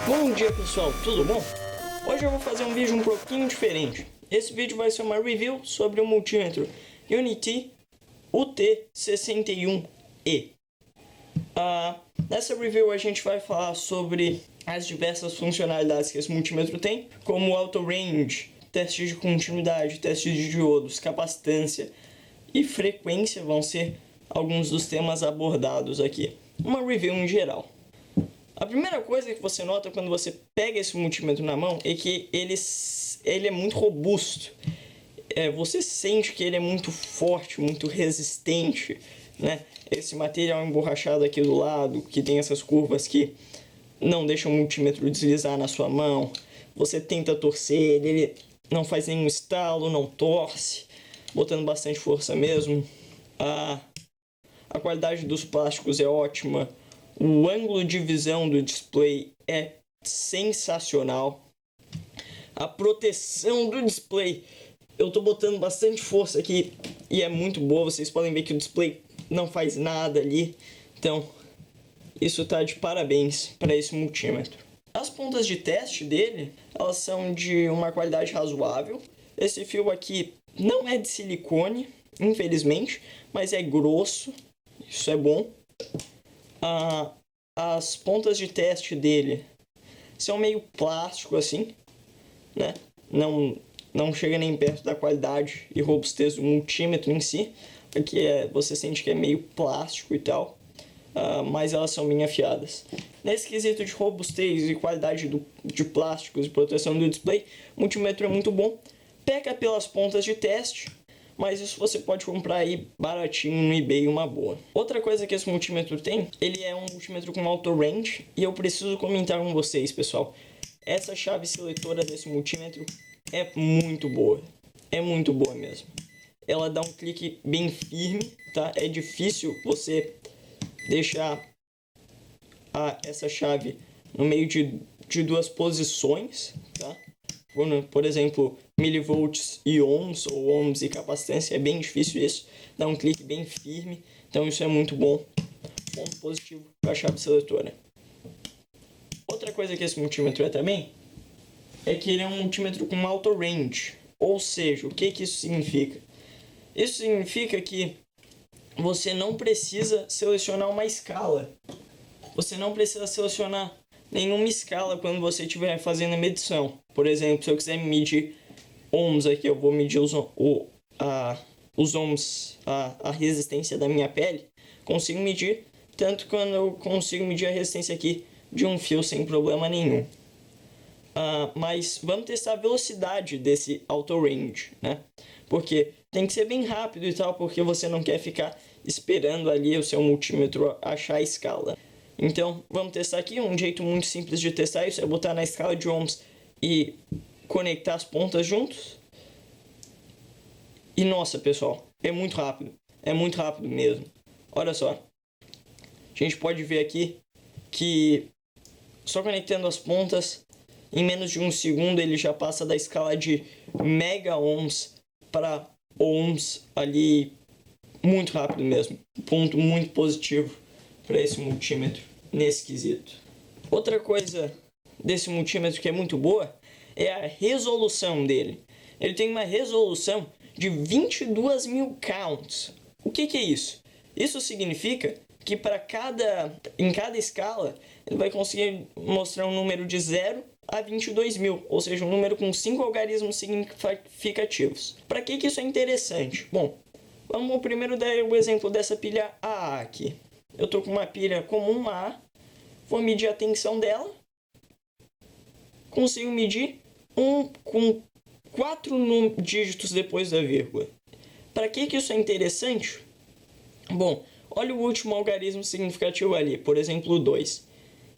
Bom dia pessoal, tudo bom? Hoje eu vou fazer um vídeo um pouquinho diferente. Esse vídeo vai ser uma review sobre o multímetro Unity UT61E. Nessa review a gente vai falar sobre as diversas funcionalidades que esse multímetro tem, como o auto range, teste de continuidade, teste de diodos, capacitância e frequência vão ser alguns dos temas abordados aqui. Uma review em geral. A primeira coisa que você nota quando você pega esse multímetro na mão é que ele é muito robusto. Você sente que ele é muito forte, muito resistente, né? Esse material emborrachado aqui do lado, que tem essas curvas que não deixam o multímetro deslizar na sua mão. Você tenta torcer, ele não faz nenhum estalo, não torce, botando bastante força mesmo. A qualidade dos plásticos é ótima. O ângulo de visão do display é sensacional. A proteção do display, eu tô botando bastante força aqui e é muito boa. Vocês podem ver que o display não faz nada ali. Então, isso tá de parabéns para esse multímetro. As pontas de teste dele, elas são de uma qualidade razoável. Esse fio aqui não é de silicone, infelizmente, mas é grosso. Isso é bom. As pontas de teste dele são meio plástico assim, né? Não chega nem perto da qualidade e robustez do multímetro em si. Aqui você sente que é meio plástico e tal, mas elas são bem afiadas. Nesse quesito de robustez e qualidade de plásticos e proteção do display, o multímetro é muito bom. Peca pelas pontas de teste, mas isso você pode comprar aí baratinho no eBay, uma boa. Outra coisa que esse multímetro tem, ele é um multímetro com auto range, e eu preciso comentar com vocês, pessoal. Essa chave seletora desse multímetro é muito boa mesmo. Ela dá um clique bem firme, tá? É difícil você deixar essa chave no meio de duas posições, tá? Por exemplo, milivolts e ohms, ou ohms e capacitância, é bem difícil isso. Dá um clique bem firme, então isso é muito bom. Ponto positivo para a chave seletora. Outra coisa que esse multímetro é também, é que ele é um multímetro com auto range. Ou seja, o que isso significa? Isso significa que você não precisa selecionar uma escala. Você não precisa selecionar nenhuma escala quando você estiver fazendo a medição. Por exemplo, se eu quiser medir ohms aqui, eu vou medir os ohms, a resistência da minha pele. Consigo medir, tanto quando eu consigo medir a resistência aqui de um fio sem problema nenhum. Mas vamos testar a velocidade desse auto range, né? Porque tem que ser bem rápido e tal, porque você não quer ficar esperando ali o seu multímetro achar a escala. Então, vamos testar aqui. Um jeito muito simples de testar isso é botar na escala de ohms e conectar as pontas juntos. E nossa, pessoal, é muito rápido mesmo. Olha só, a gente pode ver aqui que só conectando as pontas, em menos de um segundo ele já passa da escala de mega ohms para ohms ali, muito rápido mesmo. Ponto muito positivo para esse multímetro nesse quesito. Outra coisa desse multímetro que é muito boa é a resolução dele. Ele tem uma resolução de 22.000 counts. O que é isso? Isso significa que em cada escala ele vai conseguir mostrar um número de 0 a 22.000, ou seja, um número com 5 algarismos significativos. Para que isso é interessante? Bom, vamos primeiro dar o exemplo dessa pilha AA aqui. Eu estou com uma pilha comum AA, vou medir a tensão dela, consigo medir com 4 dígitos depois da vírgula. Para que isso é interessante? Bom, olha o último algarismo significativo ali, por exemplo, o 2.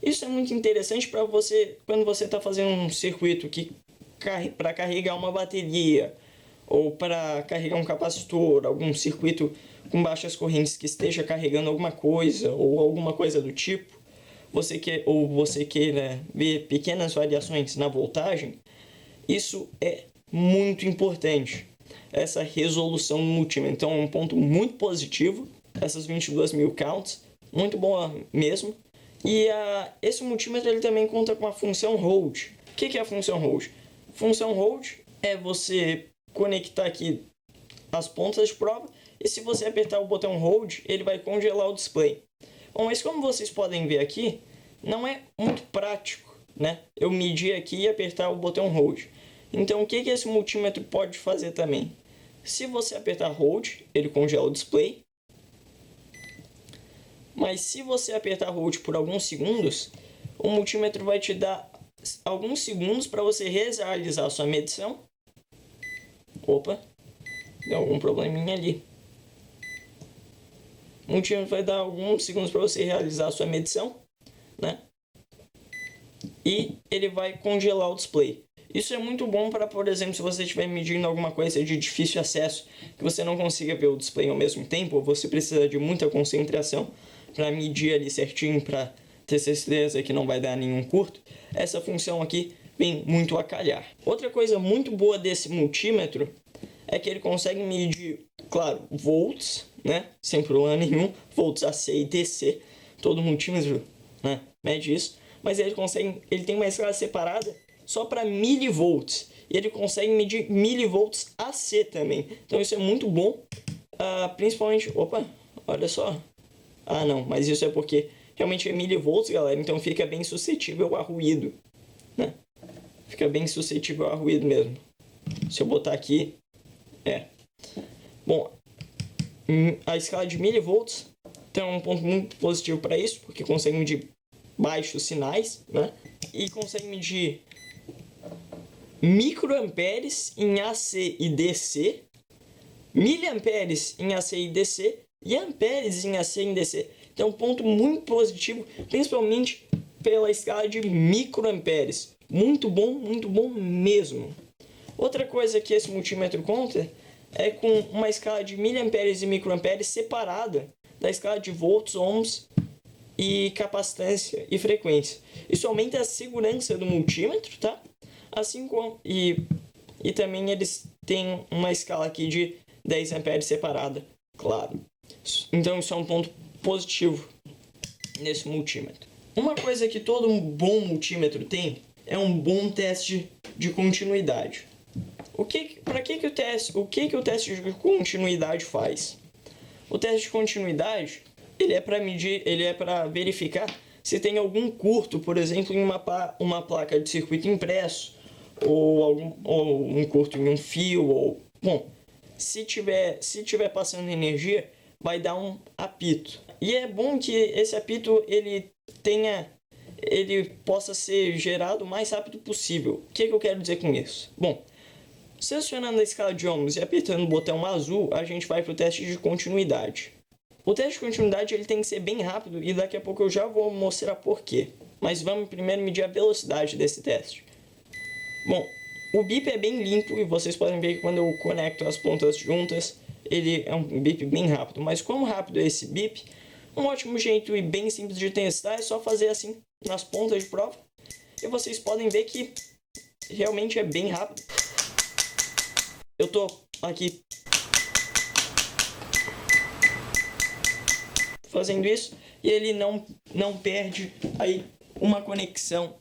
Isso é muito interessante para você, quando você está fazendo um circuito para carregar uma bateria, ou para carregar um capacitor, algum circuito com baixas correntes que esteja carregando alguma coisa, ou alguma coisa do tipo, você queira ver pequenas variações na voltagem. Isso é muito importante, essa resolução do multímetro. Então é um ponto muito positivo, essas 22.000 counts, muito boa mesmo. E esse multímetro ele também conta com a função hold. O que é a função hold? Função hold é você conectar aqui as pontas de prova e se você apertar o botão hold, ele vai congelar o display. Bom, mas como vocês podem ver aqui, não é muito prático, né? Eu medir aqui e apertar o botão hold. Então, o que esse multímetro pode fazer também? Se você apertar hold, ele congela o display. Mas se você apertar hold por alguns segundos, o multímetro vai te dar alguns segundos para você realizar a sua medição. Opa, deu algum probleminha ali. O multímetro vai dar alguns segundos para você realizar a sua medição, né? E ele vai congelar o display. Isso é muito bom para, por exemplo, se você estiver medindo alguma coisa de difícil acesso, que você não consiga ver o display ao mesmo tempo, ou você precisa de muita concentração para medir ali certinho, para ter certeza que não vai dar nenhum curto. Essa função aqui vem muito a calhar. Outra coisa muito boa desse multímetro é que ele consegue medir, claro, volts, né? Sem problema nenhum, volts AC e DC. Todo multímetro, né, mede isso. Mas ele tem uma escala separada só para milivolts. E ele consegue medir milivolts AC também. Então isso é muito bom. Principalmente... Opa, olha só. Não, mas isso é porque realmente é milivolts, galera. Então fica bem suscetível a ruído, né? Fica bem suscetível a ruído mesmo. Se eu botar aqui... Bom, a escala de milivolts tem um ponto muito positivo para isso, porque consegue medir baixos sinais, né? E consegue medir microamperes em AC e DC, miliamperes em AC e DC e amperes em AC e DC. Então, um ponto muito positivo, principalmente pela escala de microamperes. Muito bom mesmo. Outra coisa que esse multímetro conta é com uma escala de miliamperes e microamperes separada da escala de volts, ohms e capacitância e frequência. Isso aumenta a segurança do multímetro, tá? Assim como e também eles têm uma escala aqui de 10 amperes separada, claro. Então isso é um ponto positivo nesse multímetro. Uma coisa que todo um bom multímetro tem é um bom teste de continuidade. O que o teste de continuidade faz? O teste de continuidade, ele é para verificar se tem algum curto, por exemplo, em uma placa de circuito impresso, ou um curto em um fio, se tiver passando energia, vai dar um apito. E é bom que esse apito ele possa ser gerado o mais rápido possível. O que eu quero dizer com isso? Bom, selecionando a escala de ohms e apertando o botão azul, a gente vai para o teste de continuidade. O teste de continuidade ele tem que ser bem rápido e daqui a pouco eu já vou mostrar porquê. Mas vamos primeiro medir a velocidade desse teste. Bom, o bip é bem limpo e vocês podem ver que quando eu conecto as pontas juntas, ele é um bip bem rápido. Mas como rápido é esse bip, um ótimo jeito e bem simples de testar é só fazer assim nas pontas de prova. E vocês podem ver que realmente é bem rápido. Eu tô aqui fazendo isso e ele não perde aí uma conexão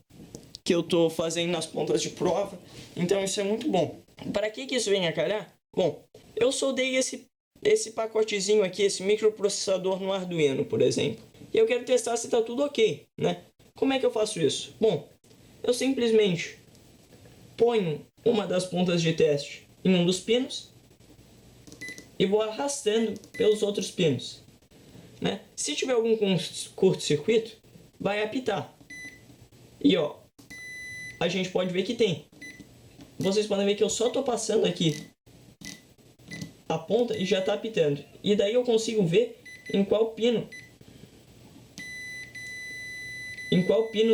que eu tô fazendo nas pontas de prova. Então isso é muito bom. Para que isso vem a calhar? Bom, eu soldei esse pacotezinho aqui, esse microprocessador no Arduino, por exemplo. E eu quero testar se está tudo ok, né? Como é que eu faço isso? Bom, eu simplesmente ponho uma das pontas de teste em um dos pinos e vou arrastando pelos outros pinos, né? Se tiver algum curto-circuito, vai apitar. E ó, a gente pode ver que tem. Vocês podem ver que eu só estou passando aqui a ponta e já está apitando. E daí eu consigo ver em qual pino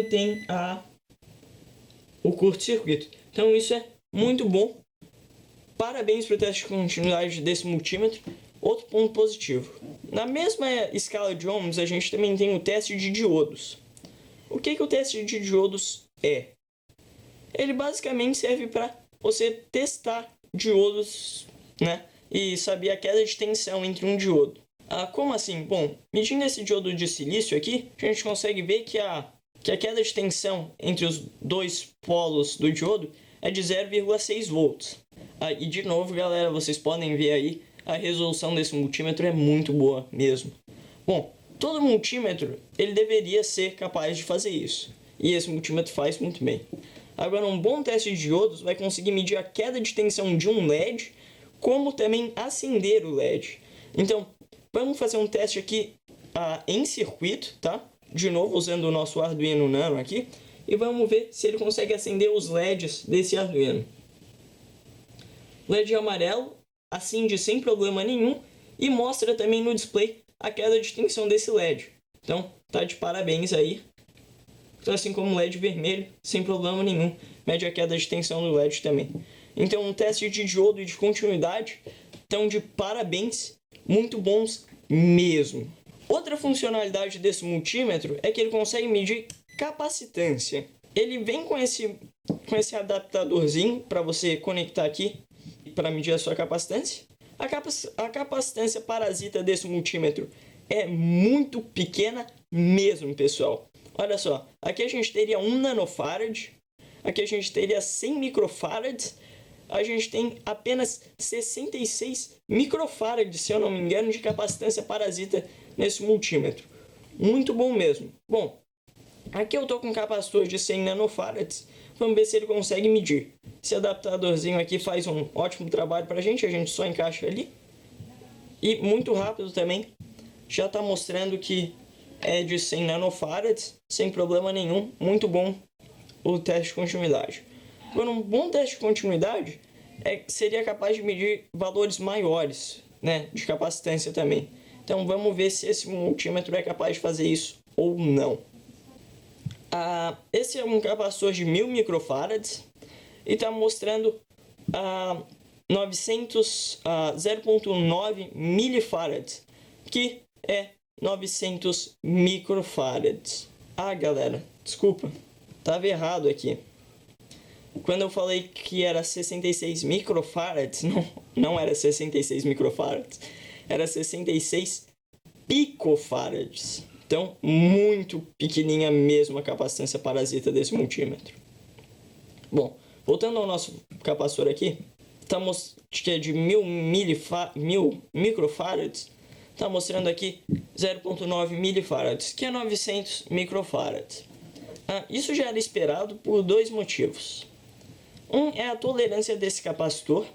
tem o curto-circuito. Então isso é muito bom. Parabéns para o teste de continuidade desse multímetro. Outro ponto positivo. Na mesma escala de ohms, a gente também tem o teste de diodos. O que o teste de diodos é? Ele basicamente serve para você testar diodos, né? E saber a queda de tensão entre um diodo. Como assim? Bom, medindo esse diodo de silício aqui, a gente consegue ver que a queda de tensão entre os dois polos do diodo é de 0,6 volts. E de novo, galera, vocês podem ver aí, a resolução desse multímetro é muito boa mesmo. Bom, todo multímetro ele deveria ser capaz de fazer isso. E esse multímetro faz muito bem. Agora, um bom teste de diodos vai conseguir medir a queda de tensão de um LED, como também acender o LED. Então, vamos fazer um teste aqui em circuito, tá? De novo, usando o nosso Arduino Nano aqui. E vamos ver se ele consegue acender os LEDs desse Arduino. LED amarelo acende sem problema nenhum e mostra também no display a queda de tensão desse LED. Então, tá de parabéns aí. Assim como o LED vermelho, sem problema nenhum, mede a queda de tensão do LED também. Então, um teste de diodo e de continuidade estão de parabéns, muito bons mesmo. Outra funcionalidade desse multímetro é que ele consegue medir capacitância. Ele vem com esse adaptadorzinho para você conectar aqui para medir a sua capacitância. A capacitância parasita desse multímetro é muito pequena mesmo, pessoal. Olha só, aqui a gente teria 1 nanofarad, aqui a gente teria 100 microfarads, a gente tem apenas 66 microfarads, se eu não me engano, de capacitância parasita nesse multímetro. Muito bom mesmo. Bom, aqui eu estou com um capacitor de 100 nanofarads. Vamos ver se ele consegue medir. Esse adaptadorzinho aqui faz um ótimo trabalho para a gente só encaixa ali. E muito rápido também. Já está mostrando que é de 100 nanofarads, sem problema nenhum. Muito bom o teste de continuidade. Agora, um bom teste de continuidade seria capaz de medir valores maiores, né, de capacitância também. Então vamos ver se esse multímetro é capaz de fazer isso ou não. Esse é um capacitor de 1000 microfarads e está mostrando 0.9 milifarads, que é 900 microfarads. Galera, desculpa, estava errado aqui. Quando eu falei que era 66 microfarads, não era 66 microfarads, era 66 picofarads. Então, muito pequenininha mesmo a capacitância parasita desse multímetro. Bom, voltando ao nosso capacitor aqui, que é de 1000 microfarads, está mostrando aqui 0.9 milifarads, que é 900 microfarads. Isso já era esperado por dois motivos. Um é a tolerância desse capacitor,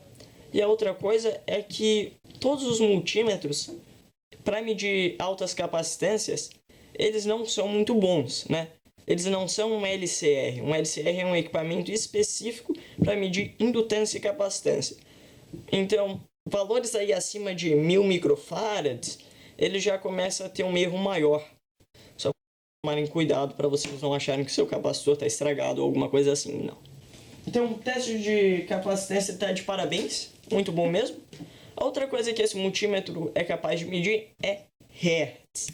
e a outra coisa é que todos os multímetros, para medir altas capacitâncias, eles não são muito bons, né? Eles não são um LCR. Um LCR é um equipamento específico para medir indutância e capacitância. Então, valores aí acima de 1000 microfarads, ele já começa a ter um erro maior. Só tomarem cuidado para vocês não acharem que seu capacitor está estragado ou alguma coisa assim, não. Então, o teste de capacitância está de parabéns, muito bom mesmo. A outra coisa que esse multímetro é capaz de medir é hertz.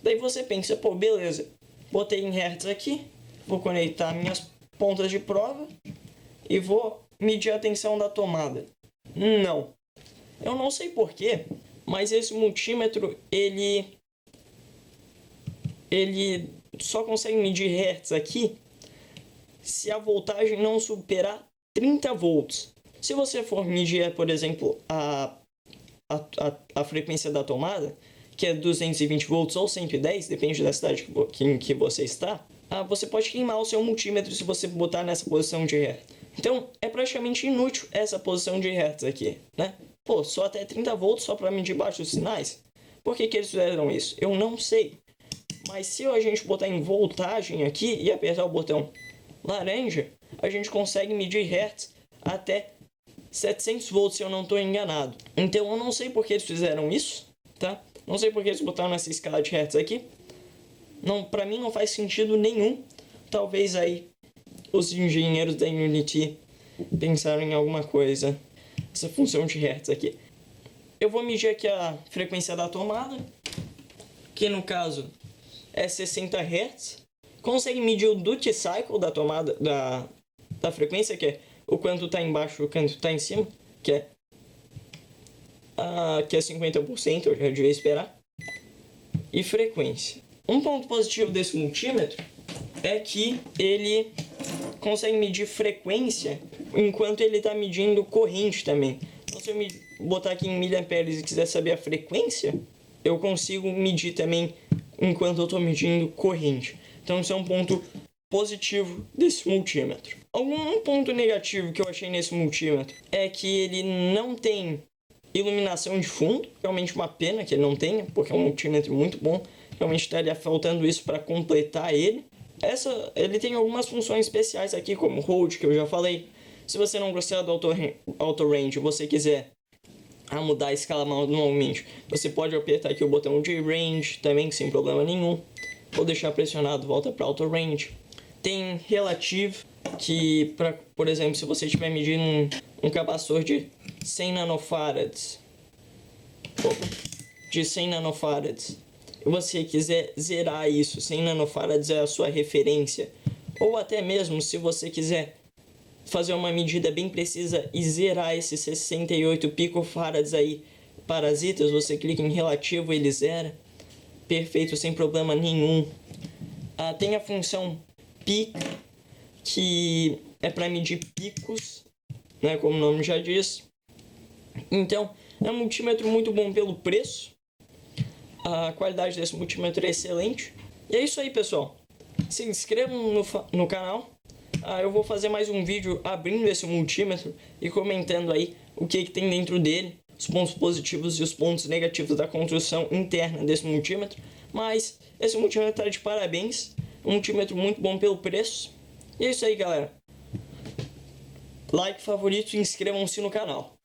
Daí você pensa, pô, beleza, botei em hertz aqui, vou conectar minhas pontas de prova e vou medir a tensão da tomada. Não. Eu não sei porquê, mas esse multímetro, ele só consegue medir hertz aqui se a voltagem não superar 30 volts. Se você for medir, por exemplo, a frequência da tomada, que é 220 volts ou 110, depende da cidade em que você está, você pode queimar o seu multímetro se você botar nessa posição de hertz. Então, é praticamente inútil essa posição de hertz aqui, né? Pô, só até 30 volts só para medir baixos sinais? Por que eles fizeram isso? Eu não sei. Mas se a gente botar em voltagem aqui e apertar o botão laranja, a gente consegue medir hertz até 700 volts, se eu não estou enganado. Então, eu não sei por que eles fizeram isso, tá? Não sei por que eles botaram essa escala de hertz aqui. Para mim não faz sentido nenhum. Talvez aí os engenheiros da Unity pensaram em alguma coisa. Essa função de hertz aqui. Eu vou medir aqui a frequência da tomada, que no caso é 60 Hz. Consegue medir o duty cycle da tomada da frequência, que é o quanto está embaixo e o quanto está em cima, que é que é 50%, eu já devia esperar, e frequência. Um ponto positivo desse multímetro é que ele consegue medir frequência enquanto ele está medindo corrente também. Então, se eu botar aqui em miliamperes e quiser saber a frequência, eu consigo medir também enquanto eu estou medindo corrente. Então, isso é um ponto positivo desse multímetro. Um ponto negativo que eu achei nesse multímetro é que ele não tem iluminação de fundo. Realmente uma pena que ele não tenha, porque é um multímetro muito bom. Realmente estaria faltando isso para completar ele. Ele tem algumas funções especiais aqui, como hold, que eu já falei. Se você não gostar do auto range e você quiser mudar a escala manualmente, você pode apertar aqui o botão de range também, sem problema nenhum. Ou deixar pressionado, volta para auto range. Tem relativo, que, por exemplo, se você estiver medindo um capacitor de 100 nanofarads, e você quiser zerar isso, 100 nanofarads é a sua referência, ou até mesmo se você quiser fazer uma medida bem precisa e zerar esses 68 picofarads aí parasitas, você clica em relativo, ele zera, perfeito, sem problema nenhum. Tem a função peak, que é para medir picos, né, como o nome já diz. Então, é um multímetro muito bom pelo preço. A qualidade desse multímetro é excelente. E é isso aí, pessoal. Se inscrevam no canal. Eu vou fazer mais um vídeo abrindo esse multímetro e comentando aí o que tem dentro dele, os pontos positivos e os pontos negativos da construção interna desse multímetro. Mas esse multímetro está de parabéns. Um multímetro muito bom pelo preço. E é isso aí, galera. Like, favorito e inscrevam-se no canal.